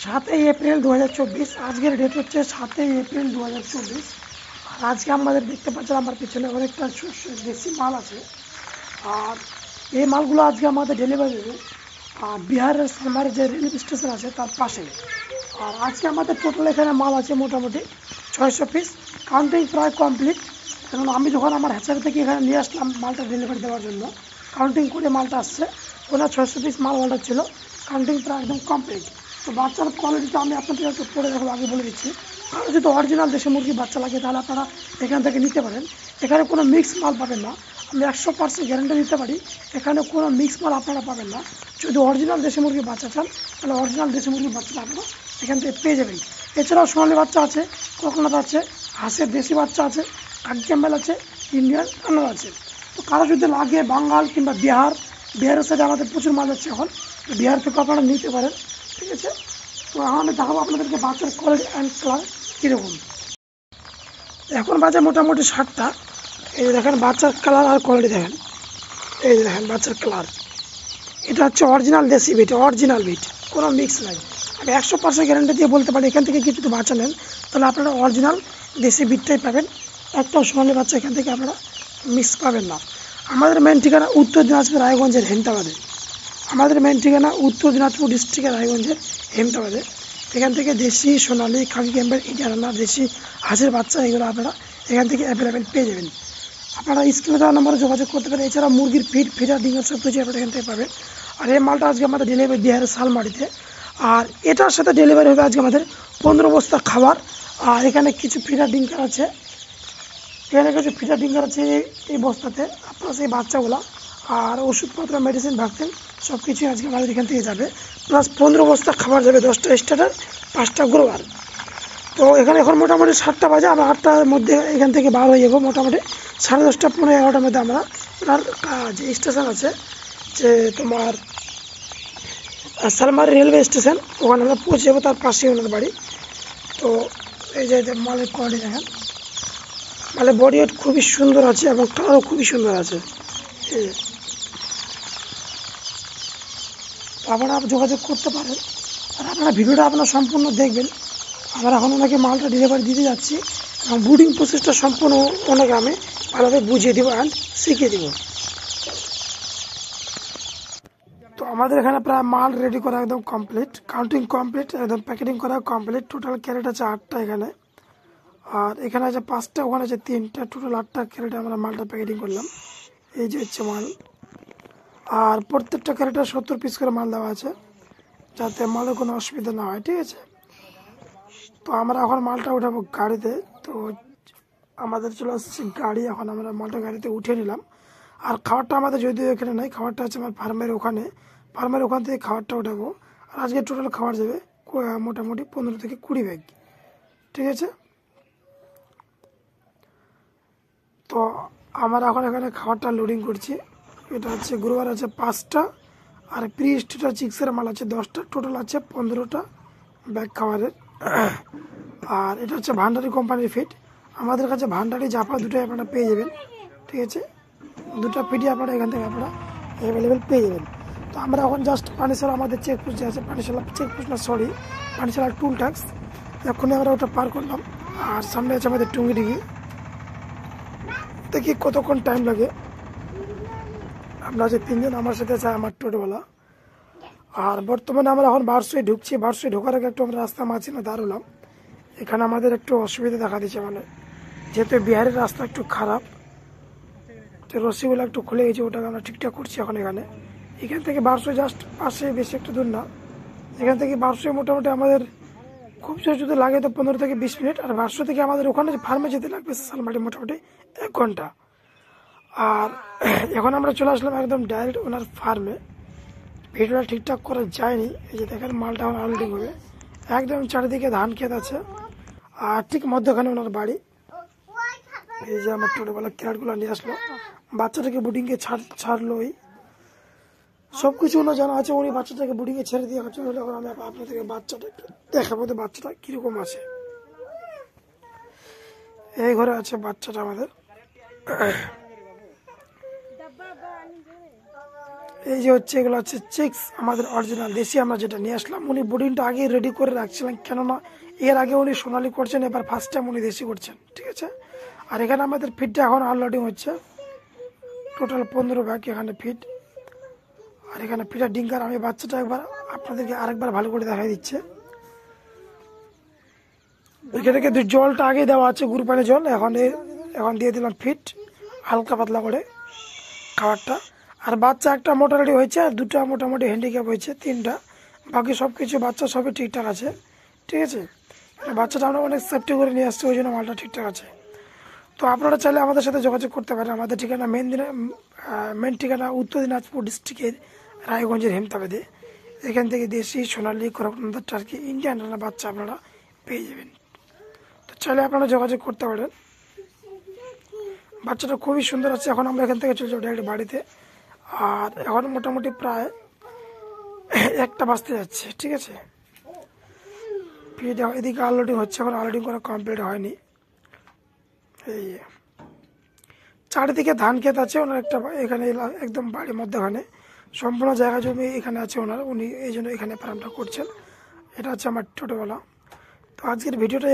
7 April 2024। আজকের date হচ্ছে 7 April 2024। আর আজকে আমাদের দেখতে পাচ্ছেন আমার পিছনে অনেকটা দেশি মাল আছে। আর এই মালগুলো আজকে আমাদের ডেলিভারি দেবে আর বিহারের সালমার যে রেলওয়ে স্টেশন আছে তার পাশে। আর আজকে আমাদের টোটাল এখানে মাল আছে মোটামুটি 600 পিস, কাউন্টিং প্রায় কমপ্লিট। কারণ আমি যখন আমার হ্যাচারি থেকে এখানে নিয়ে আসলাম মালটা ডেলিভারি দেওয়ার জন্য, কাউন্টিং করে মালটা আসছে, ওনার 600 পিস মাল অর্ডার ছিল, কাউন্টিং প্রায় একদম কমপ্লিট। তো বাচ্চার কোয়ালিটিটা আমি আপনাদের একটু পরে দেখবো, আগে বলে দিচ্ছি। কারণ যদি অরিজিনাল দেশি মুরগি বাচ্চা লাগে তাহলে আপনারা এখান থেকে নিতে পারেন। এখানে কোনো মিক্স মাল পাবেন না, আমি 100% গ্যারান্টি দিতে পারি। এখানে কোনো মিক্স মাল আপনারা পাবেন না। যদি অরিজিনাল দেশি মুরগি বাচ্চা চান তাহলে অরিজিনাল দেশি মুরগির বাচ্চাটা আপনারা এখান থেকে পেয়ে যাবেন। এছাড়াও সোনালি বাচ্চা আছে, কোকনাথ আছে, হাঁসের দেশি বাচ্চা আছে, কাকি ক্যাম্বেল আছে, ইন্ডিয়ান কানার আছে। তো কারো যদি লাগে বাঙ্গাল কিংবা বিহারের সাইডে আমাদের প্রচুর মাল হচ্ছে এখন, তো বিহার থেকে আপনারা নিতে পারেন। ঠিক আছে, তো এখন আমি দেখাবো আপনাদেরকে বাচ্চার কোয়ালিটি অ্যান্ড কালার কীরকম। এখন বাজে মোটামুটি 7টা। এই যে দেখেন বাচ্চার কালার আর কোয়ালিটি দেখেন। এই যে দেখেন বাচ্চার কালার, এটা হচ্ছে অরিজিনাল দেশি বিট, অরিজিনাল বিট, কোনো মিক্স নাই। আমি 100% গ্যারান্টি দিয়ে বলতে পারি এখান থেকে কিছু যদি বাচ্চা নেন তাহলে আপনারা অরিজিনাল দেশি বিটটাই পাবেন। একটাও সোনালি বাচ্চা এখান থেকে আপনারা মিক্স পাবেন না। আমাদের মেন ঠিকানা উত্তর দিনাজপুর রায়গঞ্জের হেমতাবাদে। আমাদের মেন ঠিকানা উত্তর দিনাজপুর ডিস্ট্রিক্টের রায়গঞ্জের হেমতাবাদে। এখান থেকে দেশি সোনালি, খাকি ক্যাম্বেল, ইন্ডিয়ান, দেশি হাঁসের বাচ্চা এগুলো আপনারা এখান থেকে অ্যাভেলেবেল পেয়ে যাবেন। আপনারা স্ক্রিনে দেওয়া নম্বরে যোগাযোগ করতে পারেন। এছাড়া মুরগির ফিডার ডিঙ্গার সব কিছু আপনারা এখান থেকে পাবেন। আর এই মালটা আজকে আমাদের ডেলিভারি বিহারের শালমারিতে। আর এটার সাথে ডেলিভারি হবে আজকে আমাদের 15 বস্তা খাবার। আর এখানে কিছু ফিডার ডিঙ্কার আছে, এখানে কিছু ফিডার ডিঙ্কার আছে এই বস্তাতে, আপনার সেই বাচ্চাগুলো আর ওষুধপত্র, মেডিসিন, ভ্যাকসিন সব কিছুই আজকে আমাদের এখান থেকে যাবে। প্লাস 15 বস্তা খাবার যাবে, 10টা স্টার্টার, 5টা গ্রোয়ার। তো এখানে এখন মোটামুটি 7টা বাজে, আমরা 8টার মধ্যে এখান থেকে বার হয়ে যাবো। মোটামুটি 10:30, 11টার মধ্যে আমরা ওনার যে স্টেশন আছে, যে তোমার সালমার রেলওয়ে স্টেশন, ওখানে আমরা পৌঁছে যাবো, তার পাশেই ওনার বাড়ি। তো এই যে মালের কোয়ালিটি দেখেন, মালের বডি ওয়েট খুবই সুন্দর আছে এবং কালারও খুবই সুন্দর আছে। এই যে আপনারা যোগাযোগ করতে পারেন। আর আপনারা ভিডিওটা আপনারা সম্পূর্ণ দেখবেন। আমরা এখন ওনাকে মালটা ডেলিভারি দিতে যাচ্ছি এবং বুডিং প্রসেসটা সম্পূর্ণ ওনাকে আমি ভালোভাবে বুঝিয়ে দেবো অ্যান্ড শিখিয়ে দেবো। তো আমাদের এখানে প্রায় মাল রেডি করা একদম কমপ্লিট, কাউন্টিং কমপ্লিট, একদম প্যাকেটিং করা কমপ্লিট। টোটাল ক্যারেট আছে 8টা এখানে, আর এখানে আছে 5টা, ওখানে আছে 3টা, টোটাল 8টা ক্যারেটে আমরা মালটা প্যাকেটিং করলাম। এই যে হচ্ছে মাল। আর প্রত্যেকটা ক্যারেটে 70 পিস করে মাল দেওয়া আছে, যাতে মালের কোনো অসুবিধা না হয়। ঠিক আছে, তো আমরা এখন মালটা উঠাবো গাড়িতে। তো আমাদের চলে আসছে গাড়ি, এখন আমরা মালটা গাড়িতে উঠে নিলাম। আর খাবারটা আমাদের যদিও এখানে নাই, খাবারটা আছে আমার ফার্মের ওখানে, ফার্মের ওখান থেকে খাবারটা উঠাবো। আর আজকে টোটাল খাবার যাবে মোটামুটি 15 থেকে 20 ব্যাগ। ঠিক আছে, তো আমরা এখন এখানে খাবারটা লোডিং করছি। এটা হচ্ছে গ্রোয়ার আছে 5টা, আর প্রি স্টেটার চিক্সের মাল আছে 10টা, টোটাল আছে 15টা ব্যাগ খাবারের। আর এটা হচ্ছে ভান্ডারি কোম্পানির ফিড। আমাদের কাছে ভান্ডারি, জাফা দুটোই আপনারা পেয়ে যাবেন। ঠিক আছে, দুটো ফিডই আপনারা এখান থেকে আপনারা অ্যাভেলেবেল পেয়ে যাবেন। তো আমরা এখন জাস্ট পানিশালা, আমাদের চেকপোস্ট যে আছে, পানিশালা চেকপোস্ট না সরি, পানিশালা টুল ট্যাক্স, এখনই আমরা ওটা পার করলাম। আর সামনে আছে আমাদের টুঙ্গিডিগি, দেখি কতক্ষণ টাইম লাগে। আমরা যে 3জন আমার সাথে আছে আমার টোটোওয়ালা। আর বর্তমানে আমরা এখন বারসই ঢুকছি। বারসই ঢোকার আগে একটু আমরা রাস্তা মাঝখানে দাঁড়ালাম। এখানে আমাদের একটু অসুবিধা দেখা দিচ্ছে, মানে যেহেতু বিহারের রাস্তা একটু খারাপ, তো রশিগুলো একটু খুলে গেছে, ওটাকে আমরা ঠিকঠাক করছি এখন। এখান থেকে বারসই জাস্ট পাশে, বেশি একটু দূর না। এখান থেকে বারসই মোটামুটি আমাদের খুব জোর যদি লাগে তো 15 থেকে 20 মিনিট। আর বারসো থেকে আমাদের ওখানে ফার্মে যেতে লাগবে শালমাটি মোটামুটি 1 ঘন্টা। আর এখন আমরা চলে আসলাম একদম ডাইরেক্ট ওনার ফার্মে। ভিডিওটা ঠিকঠাক করা যায়নি, এই যে দেখেন মালটা এখন আনলোডিং হবে। একদম চারিদিকে ধান ক্ষেত আছে, আর ঠিক মধ্যখানে ওনার বাড়ি। এই যে আমার টোটোবেলা ক্যারেটগুলো নিয়ে আসলো, বাচ্চাটাকে বুডিংয়ে ছাড়লো। সব কিছু ওনার জানা আছে, উনি বাচ্চাটাকে বুডিংয়ে ছেড়ে দিয়ে চলে গেলে। এখন আমি আপনাদেরকে বাচ্চাটা একটু দেখাবো যে বাচ্চাটা কিরকম আছে। এই ঘরে আছে বাচ্চাটা আমাদের। এই যে হচ্ছে এগুলো হচ্ছে চিক্স, আমাদের অরিজিনাল দেশি আমরা যেটা নিয়ে আসলাম। উনি বোর্ডিংটা আগে রেডি করে রাখছিলেন, কেননা এর আগে উনি সোনালি করছেন, এবার ফার্স্ট টাইম উনি দেশি করছেন, ঠিক আছে। আর এখানে আমাদের ফিটটা এখন আনলোডিং হচ্ছে, টোটাল 15 ব্যাগ এখানে ফিট। আর এখানে ফিটার ডিঙ্কার, আমি বাচ্চাটা একবার আপনাদেরকে আরেকবার ভালো করে দেখাই দিচ্ছে। এখানে কিন্তু জলটা আগে দেওয়া আছে, গুড় পানি জল, এখন দিয়ে দিলাম ফিট হালকা পাতলা করে খাবারটা। আর বাচ্চা একটা মোটামুটি হয়েছে, আর দুটা মোটামুটি হ্যান্ডিক্যাপ হয়েছে, 3টা। বাকি সব কিছু বাচ্চা সবই ঠিকঠাক আছে, ঠিক আছে। বাচ্চাটা আমরা অনেক সেফটি করে নিয়ে আসছি, ওই জন্য মালটা ঠিকঠাক আছে। তো আপনারা চাইলে আমাদের সাথে যোগাযোগ করতে পারেন। আমাদের ঠিকানা মেন ঠিকানা উত্তর দিনাজপুর ডিস্ট্রিক্টের রায়গঞ্জের হেমতাবাদে। এখান থেকে দেশি সোনালী করকনাথ টার্কি ইন্ডিয়ান রানা বাচ্চা আপনারা পেয়ে যাবেন। তো চাইলে আপনারা যোগাযোগ করতে পারেন। বাচ্চাটা খুবই সুন্দর আছে। এখন আমরা এখান থেকে চলে যাবো ডাইরেক্ট বাড়িতে। আর এখন মোটামুটি প্রায় 1টা বাজতে যাচ্ছে, ঠিক আছে। এদিকে আনলোডিং হচ্ছে, এখন আনলোডিং করা কমপ্লিট হয়নি। এই চারিদিকে ধান ক্ষেত আছে ওনার একটা, এখানে একদম বাড়ির মধ্যেখানে সম্পূর্ণ জায়গা জমি এখানে আছে ওনার, উনি এই জন্য এখানে ফার্মটা করছেন। এটা হচ্ছে আমার ছোটোবেলা। তো আজকের ভিডিওটা